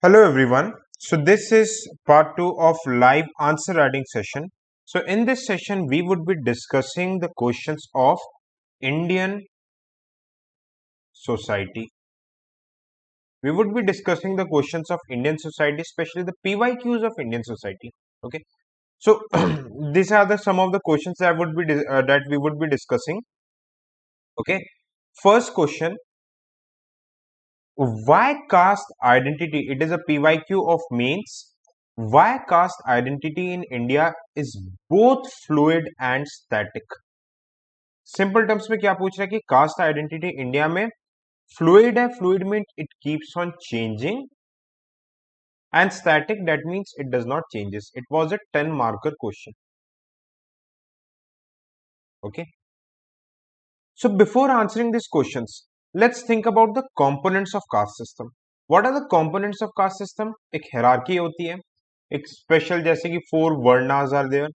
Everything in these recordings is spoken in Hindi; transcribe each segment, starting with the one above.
Hello everyone. So this is part 2 of live answer writing session. So in this session we would be discussing the questions of Indian society. We would be discussing the questions of Indian society, especially the PYQs of Indian society. Okay. So these are the some of the questions that that we would be discussing. Okay. First question: why caste identity? It is a PYQ of mains. Why caste identity in India is both fluid and static? Simple terms में क्या पूछ रहा है कि कास्ट आइडेंटिटी इंडिया में फ्लूइड है. Fluid mean it keeps on changing and static that means it does not changes. It was a 10 marker question. Okay. So before answering these questions, let's think about the components of caste system. What are the components of caste system? एक hierarchy होती है, एक special जैसे कि 4 varnas are there.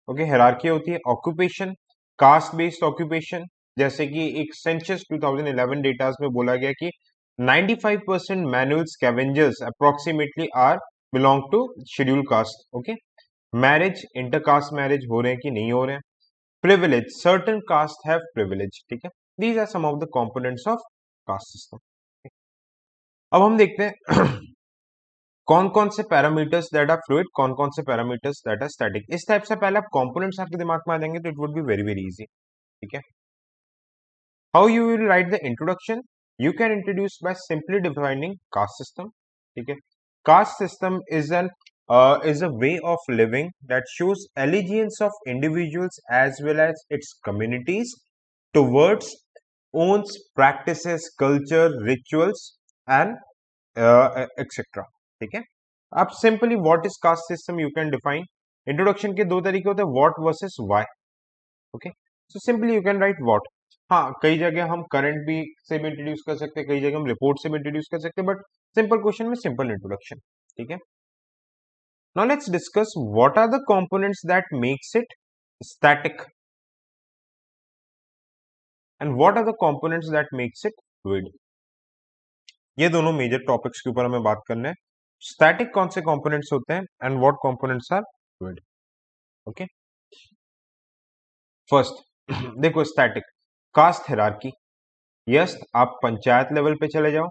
Okay, hierarchy होती है. Occupation, caste based occupation, जैसे कि एक सेंसस 2011 डेटास में बोला गया कि 95% manual scavengers approximately are belong to scheduled caste. Okay, marriage intercaste marriage हो रहे हैं कि नहीं हो रहे हैं. privilege, certain caste have privilege. ठीक है. These are some of the components of caste system. अब हम देखते हैं कौन कौन से पैरामीटर्स दैट आर फ्लूइड, कौन कौन से पैरामीटर्स दैट आर स्टैटिक. इस टाइप से पहले आप कंपोनेंट्स आपके दिमाग में आ जाएंगे तो it would be very very easy. ठीक है. How you will write the introduction? You can introduce by simply defining caste system. ठीक है. Caste system is a way of living that shows allegiance of individuals as well as its communities towards owns practices, culture, rituals and etc. ठीक है. आप simply what is caste system you can define. Introduction के दो तरीके होते हैं, what versus why. Okay. So simply you can write what. हाँ, कई जगह हम करंट भी से भी इंट्रोड्यूस कर सकते हैं, कई जगह हम रिपोर्ट से भी इंट्रोड्यूस कर सकते हैं, बट सिंपल क्वेश्चन में सिंपल इंट्रोडक्शन. ठीक है. Now let's discuss what are the components that makes it static and what are the components that makes it fluid. ये दोनों मेजर टॉपिक्स के ऊपर हमें बात करना है. स्टैटिक कौन से कंपोनेंट्स होते हैं and what components are fluid. Okay. First देखो स्टैटिक कास्ट हायरार्की. यस, आप पंचायत लेवल पे चले जाओ,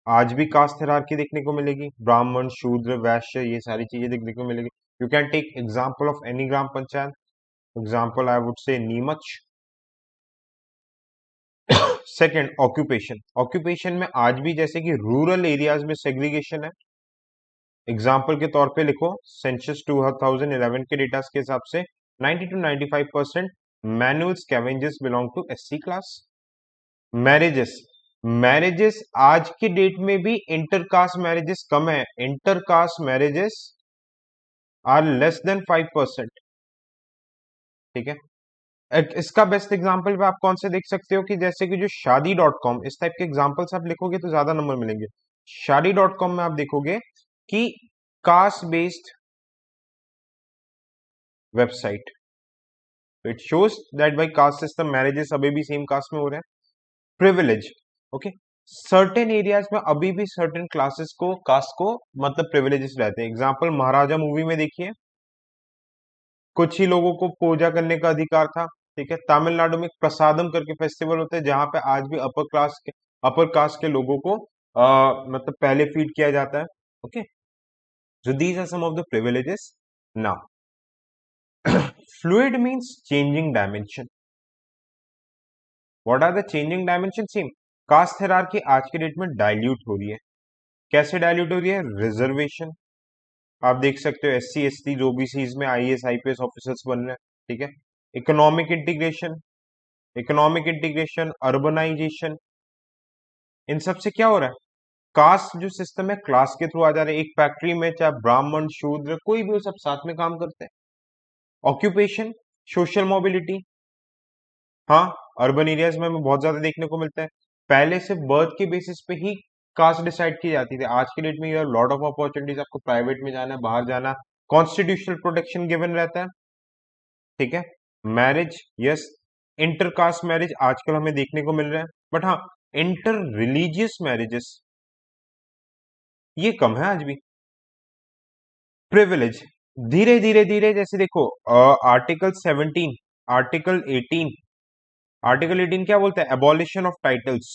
आज भी कास्ट हायरार्की देखने को मिलेगी. ब्राह्मण, शूद्र, वैश्य, ये सारी चीजें देखने को मिलेगी. You can take example of any gram panchayat. Example I would say Neemuch. Second occupation. Occupation में आज भी जैसे कि रूरल एरियाज में सेग्रीगेशन है. एग्जाम्पल के तौर पे लिखो, सेंसस 2011 के डेटा के हिसाब से 90 to 95% manual scavengers belong to SC class. Marriages. Marriages आज के डेट में भी इंटरकास्ट मैरिजेस कम है. Intercaste marriages are less than 5%. ठीक है. इसका बेस्ट एग्जांपल पे आप कौन से देख सकते हो कि जैसे कि जो शादी.com, इस टाइप के एग्जांपल्स आप लिखोगे तो ज्यादा नंबर मिलेंगे. शादी.com में आप देखोगे कि caste based website. It shows that bye caste system marriages अभी भी सेम कास्ट में हो रहे हैं. प्रिविलेज. ओके. सर्टेन एरियाज में अभी भी सर्टेन क्लासेस को, कास्ट को मतलब प्रिविलेजेस रहते हैं. एग्जाम्पल महाराजा मूवी में देखिए, कुछ ही लोगों को पूजा करने का अधिकार था. ठीक है. तमिलनाडु में प्रसादम करके फेस्टिवल होता है जहां पे आज भी अपर कास्ट के लोगों को मतलब पहले फीड किया जाता है. Okay. So these are some of the privileges. Now fluid means changing dimension. What are the changing dimension? Same caste hierarchy आज के डेट में डाइल्यूट हो रही है. कैसे डाइल्यूट हो रही है? रिजर्वेशन. आप देख सकते हो एससी एसटी ओबीसी में आईएएस आईपीएस ऑफिसर्स बन रहे हैं. ठीक है. Economic integration. Economic integration, urbanisation, इन सब से क्या हो रहा है? कास्ट जो सिस्टम है क्लास के थ्रू आ जा रहे हैं. एक फैक्ट्री में चाहे ब्राह्मण, शूद्र, कोई भी हो, सब साथ में काम करते हैं. Occupation, social mobility. हाँ, अर्बन एरियाज में हमें बहुत ज्यादा देखने को मिलता है. पहले से बर्थ के बेसिस पे ही कास्ट डिसाइड की जाती थी. आज के डेट में you have lot of opportunities. आपको प्राइवेट में जाना है, बाहर जाना, कॉन्स्टिट्यूशनल प्रोटेक्शन गिवन रहता है. ठीक है. मैरिज, यस, इंटरकास्ट मैरिज आजकल हमें देखने को मिल रहा है. बट हाँ, इंटर रिलीजियस मैरिजेस ये कम है आज भी। प्रिविलेज, धीरे धीरे धीरे, जैसे देखो आर्टिकल 17, आर्टिकल 18, आर्टिकल 18 क्या बोलता है, abolition of titles,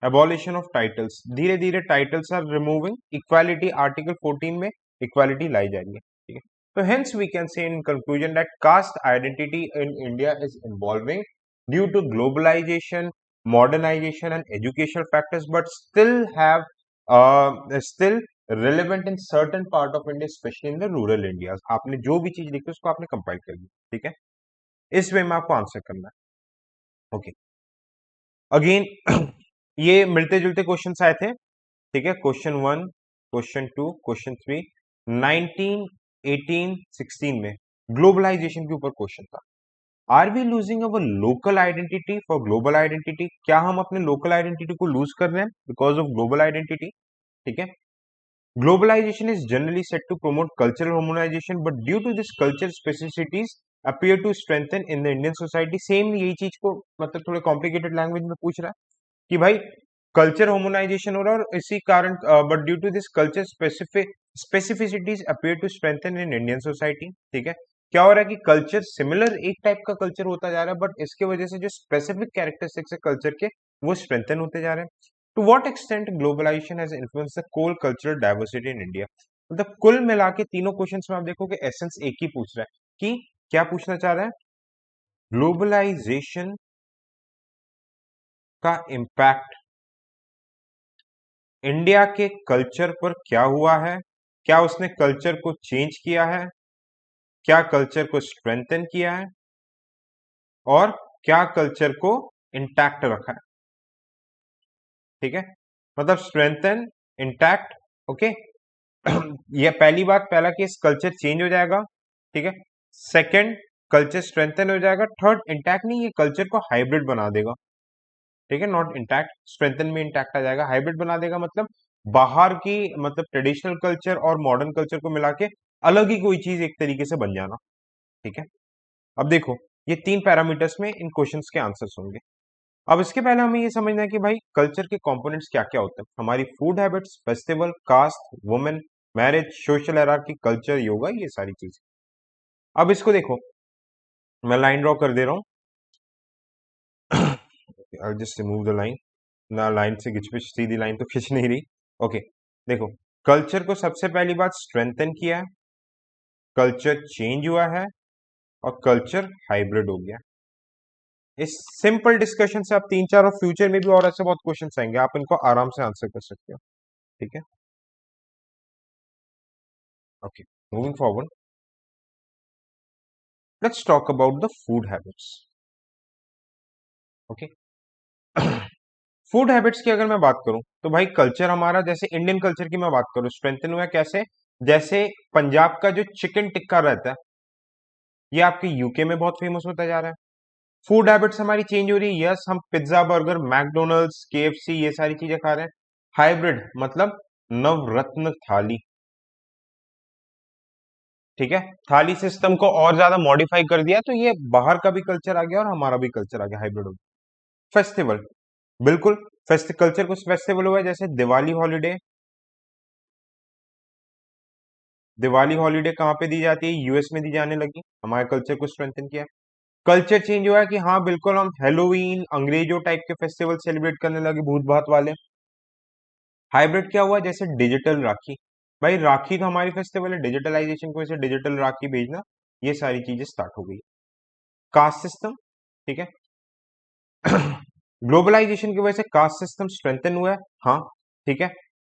abolition of titles, धीरे धीरे titles are removing, equality article 14 में इक्वालिटी लाई जा रही है, ठीक है। तो hence we can say in conclusion that caste identity in India is evolving due to globalization, modernization and educational factors, but still relevant in certain part of India, especially in the rural India। आपने जो भी चीज लिखी उसको आपने कंपाइल कर ली, ठीक है, इस वे में आपको आंसर करना है। ओके, अगेन ये मिलते जुलते क्वेश्चन आए थे, ठीक है, क्वेश्चन 1, क्वेश्चन 2, क्वेश्चन 3, 19, 18, 16 में ग्लोबलाइजेशन के ऊपर क्वेश्चन था। Are we losing our local identity for global identity, क्या हम अपने लोकल आइडेंटिटी को लूज कर रहे हैं बिकॉज ऑफ ग्लोबल आइडेंटिटी, ठीक है। Globalisation is generally set to promote cultural harmonisation, but due to this culture specificities appear to strengthen in the Indian society। Same यही चीज को मतलब थोड़े कॉम्प्लिकेटेड लैंग्वेज में पूछ रहा है कि भाई कल्चर होमोनाइजेशन हो रहा है और इसी कारण, but due to this culture specificities appear to strengthen in Indian society, ठीक है। क्या हो रहा है कि कल्चर सिमिलर एक टाइप का कल्चर होता जा रहा है, बट इसके वजह से जो स्पेसिफिक कैरेक्टरिस्टिक्स है कल्चर के वो स्ट्रेंथन होते जा रहे हैं। To what extent globalization has influenced the whole cultural diversity in India, मतलब कुल मिला के तीनों क्वेश्चंस में आप देखो कि एसेंस एक ही पूछ रहा है कि क्या पूछना चाह रहा है, ग्लोबलाइजेशन का इम्पैक्ट इंडिया के कल्चर पर क्या हुआ है, क्या उसने कल्चर को चेंज किया है, क्या कल्चर को स्ट्रेंथन किया है, और क्या कल्चर को इंटैक्ट रखा है, ठीक है, मतलब स्ट्रेंथन, इंटैक्ट, ओके। ये पहली बात, पहला केस कल्चर चेंज हो जाएगा, ठीक है। सेकंड, कल्चर स्ट्रेंथन हो जाएगा। थर्ड, इंटैक्ट नहीं, ये कल्चर को हाइब्रिड बना देगा, ठीक है, नॉट इंटैक्ट, स्ट्रेंथन में इंटैक्ट आ जाएगा, हाइब्रिड बना देगा मतलब बाहर की, मतलब ट्रेडिशनल कल्चर और मॉडर्न कल्चर को मिला के अलग ही कोई चीज एक तरीके से बन जाना, ठीक है। अब देखो ये तीन पैरामीटर्स में इन क्वेश्चंस के आंसर्स होंगे। अब इसके पहले हमें ये समझना है कि भाई कल्चर के कंपोनेंट्स क्या क्या होते हैं, हमारी food habits, festival, caste, women, marriage, social hierarchy, culture, yoga, ये सारी चीज। अब इसको देखो, मैं लाइन ड्रॉ कर दे रहा हूँ, I just remove the line ना, लाइन से खिंच पिच, सीधी लाइन तो खिंच नहीं रही। ओके, देखो कल्चर को सबसे पहली बात स्ट्रेंथन किया है, कल्चर चेंज हुआ है, और कल्चर हाइब्रिड हो गया। इस सिंपल डिस्कशन से आप तीन चार, और फ्यूचर में भी और ऐसे बहुत क्वेश्चन आएंगे, आप इनको आराम से आंसर कर सकते हो, ठीक है। Okay, moving forward, let's talk about the food habits. Okay, food habits की अगर मैं बात करूं तो भाई कल्चर हमारा, जैसे इंडियन कल्चर की मैं बात करूं, स्ट्रेंथन हुआ कैसे, जैसे पंजाब का जो चिकन टिक्का रहता है ये आपके यूके में बहुत फेमस होता जा रहा है। फूड हैबिट्स हमारी चेंज हो रही है, यस, हम पिज्जा, बर्गर, मैकडोनल्ड्स, केएफसी, ये सारी चीजें खा रहे हैं। हाइब्रिड मतलब नवरत्न थाली, ठीक है, थाली सिस्टम को और ज्यादा मॉडिफाई कर दिया, तो ये बाहर का भी कल्चर आ गया और हमारा भी कल्चर आ गया, हाइब्रिड हो गया। फेस्टिवल, बिल्कुल, फेस्ट कल्चर कुछ फेस्टिवल हुआ है, जैसे दिवाली हॉलीडे, दिवाली हॉलीडे कहाँ पे दी जाती है, यूएस में दी जाने लगी, हमारे कल्चर को स्ट्रेंथन किया। कल्चर चेंज हुआ है कि हाँ बिल्कुल हम हेलोवीन, अंग्रेजों टाइप के फेस्टिवल सेलिब्रेट करने लगे, भूत भात वाले। हाइब्रिड क्या हुआ, जैसे डिजिटल राखी, भाई राखी तो हमारी फेस्टिवल है, डिजिटलाइजेशन की वजह से डिजिटल राखी भेजना, ये सारी चीजें स्टार्ट हो गई। कास्ट सिस्टम, ठीक है, ग्लोबलाइजेशन की वजह से कास्ट सिस्टम स्ट्रेंथन हुआ है, हाँ, ठीक है।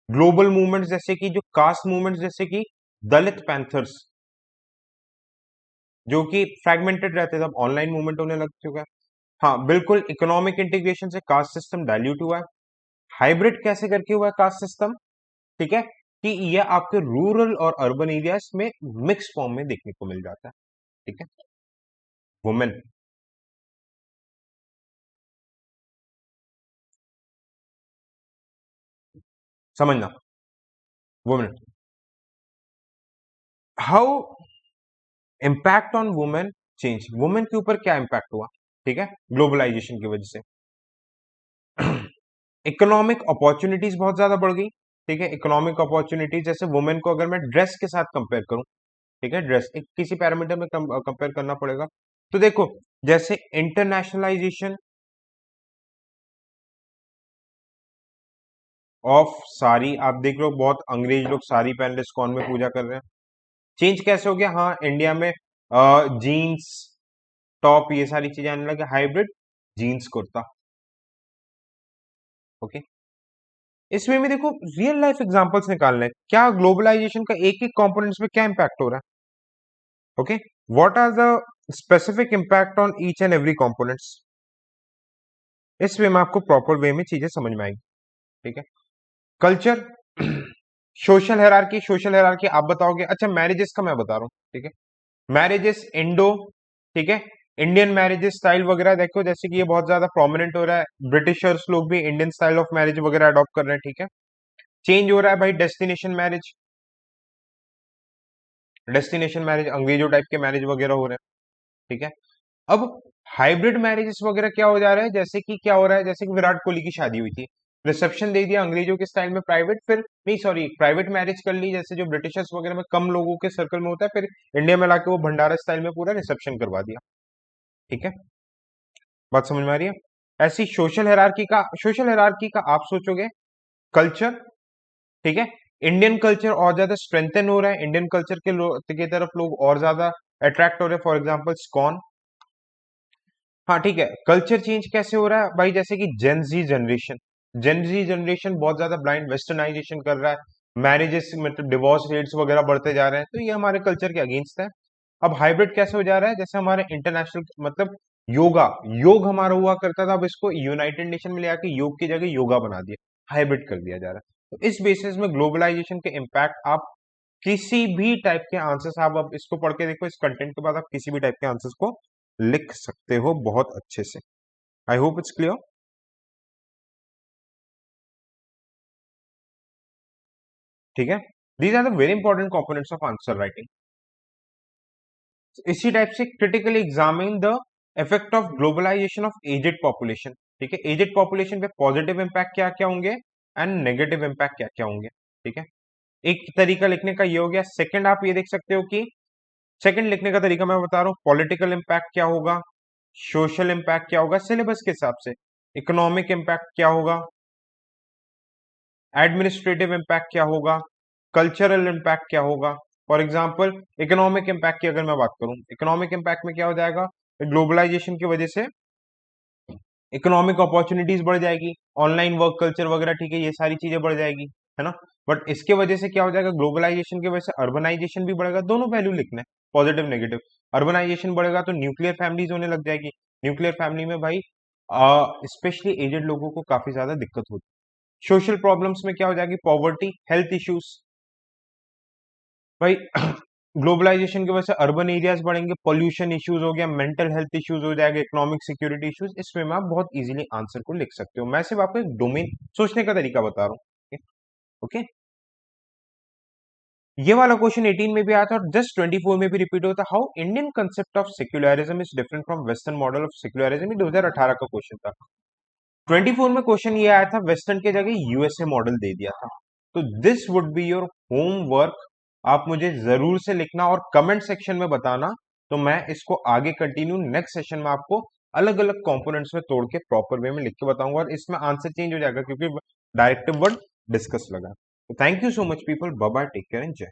ग्लोबल मूवमेंट्स जैसे कि जो कास्ट मूवमेंट्स, जैसे कि दलित पैंथर्स, जो कि फ्रैगमेंटेड रहते थे, अब ऑनलाइन मूवमेंट होने लग चुका है। हाँ बिल्कुल, इकोनॉमिक इंटीग्रेशन से कास्ट सिस्टम डाइल्यूट हुआ है। हाइब्रिड कैसे करके हुआ है कास्ट सिस्टम, ठीक है, कि यह आपके रूरल और अर्बन एरियाज में मिक्स फॉर्म में देखने को मिल जाता है, ठीक है। वुमेन, समझना, women, how impact on women change, women के ऊपर क्या इम्पैक्ट हुआ, ठीक है, ग्लोबलाइजेशन की वजह से। इकोनॉमिक अपॉर्चुनिटीज बहुत ज्यादा बढ़ गई, ठीक है, इकोनॉमिक अपॉर्चुनिटी, जैसे वुमेन को अगर मैं ड्रेस के साथ कंपेयर करूं, ठीक है, ड्रेस एक किसी पैरामीटर में कंपेयर करना पड़ेगा। तो देखो, जैसे इंटरनेशनलाइजेशन ऑफ साड़ी, आप देख रहे हो बहुत अंग्रेज लोग साड़ी पहन रहे, इस्कॉन में पूजा कर रहे हैं। चेंज कैसे हो गया? हाँ, इंडिया में जीन्स टॉप ये सारी चीजें आने लगे, हाइब्रिड जीन्स कुर्ता। ओके, इसमें भी देखो रियल लाइफ एग्जांपल्स निकालने हैं, क्या ग्लोबलाइजेशन का एक एक कंपोनेंट्स में क्या इंपैक्ट हो रहा है। Okay, what are the specific impact on each and every components. इस वे में आपको प्रॉपर वे में चीजें समझ में आएंगी। ठीक है, कल्चर, सोशल हायरार्की आप बताओगे। अच्छा, मैरिजेस का मैं बता रहा हूँ। ठीक है, मैरिजेस इंडो, ठीक है, इंडियन मैरिजेस स्टाइल वगैरह देखो, जैसे कि ये बहुत ज्यादा प्रोमिनेंट हो रहा है, ब्रिटिशर्स लोग भी इंडियन स्टाइल ऑफ मैरिज वगैरह अडॉप्ट कर रहे हैं। ठीक है, चेंज हो रहा है भाई, डेस्टिनेशन मैरिज, डेस्टिनेशन मैरिज अंग्रेजों टाइप के मैरिज वगैरह हो रहे हैं। ठीक है, अब हाइब्रिड मैरिजेस वगैरह क्या हो जा रहा है, जैसे कि क्या हो रहा है, जैसे कि विराट कोहली की शादी हुई थी, रिसेप्शन दे दिया अंग्रेजों के स्टाइल में प्राइवेट, फिर नहीं सॉरी प्राइवेट मैरिज कर ली, जैसे जो ब्रिटिशर्स वगैरह में कम लोगों के सर्कल में होता है, फिर इंडिया में लाके वो भंडारा स्टाइल में पूरा रिसेप्शन करवा दिया। ठीक है, बात समझ में आ रही है? ऐसी सोशल हायरार्की का आप सोचोगे, कल्चर, ठीक है, इंडियन कल्चर और ज्यादा स्ट्रेंथन हो रहा है, इंडियन कल्चर के तरफ लोग और ज्यादा अट्रैक्ट हो रहे हैं, फॉर एग्जाम्पल स्कॉन। हाँ ठीक है, कल्चर चेंज कैसे हो रहा है भाई, जैसे कि जेनजी जनरेशन बहुत ज्यादा ब्लाइंड वेस्टर्नाइजेशन कर रहा है, मैरिजेस मतलब डिवोर्स रेट्स वगैरह बढ़ते जा रहे हैं, तो ये हमारे कल्चर के अगेंस्ट है। अब हाइब्रिड कैसे हो जा रहा है, जैसे हमारे इंटरनेशनल मतलब योगा, योग हमारा हुआ करता था, अब इसको यूनाइटेड नेशन में ले आके योग की जगह योगा बना दिया, हाइब्रिड कर दिया जा रहा है। तो इस बेसिस में ग्लोबलाइजेशन के इम्पैक्ट आप किसी भी टाइप के आंसर्स, आप अब इसको पढ़ के देखो, इस कंटेंट के बाद आप किसी भी टाइप के आंसर्स को लिख सकते हो बहुत अच्छे से। I hope it's clear. ठीक है, these are the very important components of answer writing. इसी टाइप से critically examine the effect of globalization of aged population. ठीक है, एजेड पॉपुलेशन पे पॉजिटिव इंपैक्ट क्या क्या होंगे एंड नेगेटिव इंपैक्ट क्या क्या होंगे। ठीक है, एक तरीका लिखने का ये हो गया। सेकंड आप ये देख सकते हो कि सेकंड लिखने का तरीका मैं बता रहा हूँ, पॉलिटिकल इंपैक्ट क्या होगा, सोशल इंपैक्ट क्या होगा सिलेबस के हिसाब से, इकोनॉमिक इंपैक्ट क्या होगा, एडमिनिस्ट्रेटिव इम्पैक्ट क्या होगा, कल्चरल इम्पैक्ट क्या होगा। फॉर एग्जाम्पल इकोनॉमिक इम्पैक्ट की अगर मैं बात करूं, इकोनॉमिक इम्पैक्ट में क्या हो जाएगा, ग्लोबलाइजेशन की वजह से इकोनॉमिक अपॉर्चुनिटीज बढ़ जाएगी, ऑनलाइन वर्क कल्चर वगैरह, ठीक है, ये सारी चीजें बढ़ जाएगी, है ना। बट इसके वजह से क्या हो जाएगा, ग्लोबलाइजेशन की वजह से अर्बनाइजेशन भी बढ़ेगा, दोनों पहलू लिखना है, पॉजिटिव नेगेटिव। अर्बनाइजेशन बढ़ेगा तो न्यूक्लियर फैमिलीज होने लग जाएगी, न्यूक्लियर फैमिली में भाई स्पेशली एजेड लोगों को काफी ज्यादा दिक्कत होती है। सोशल प्रॉब्लम्स में क्या हो जाएगी, पॉवर्टी, हेल्थ इश्यूज, भाई ग्लोबलाइजेशन की वजह से अर्बन एरियाज बढ़ेंगे, पोल्यूशन इश्यूज हो गया, मेंटल हेल्थ इश्यूज हो जाएगा, इकोनॉमिक सिक्योरिटी इश्यूज, इसमें में आप बहुत इजीली आंसर को लिख सकते हो। मैं सिर्फ आपको एक डोमेन सोचने का तरीका बता रहा हूँ। ओके, ये वाला क्वेश्चन 18 में भी आया था और जस्ट 24 में भी रिपीट होता, how Indian concept of secularism is different from western model of secularism, 2018 का क्वेश्चन था। 24 में क्वेश्चन ये आया था, वेस्टर्न के जगह यूएसए मॉडल दे दिया था। तो this would be your homework, आप मुझे जरूर से लिखना और कमेंट सेक्शन में बताना, तो मैं इसको आगे कंटिन्यू नेक्स्ट सेशन में आपको अलग अलग कंपोनेंट्स में तोड़ के प्रॉपर वे में लिख के बताऊंगा, और इसमें आंसर चेंज हो जाएगा क्योंकि डायरेक्टिव वर्ड डिस्कस लगा। तो thank you so much people, bye bye, take care and जय।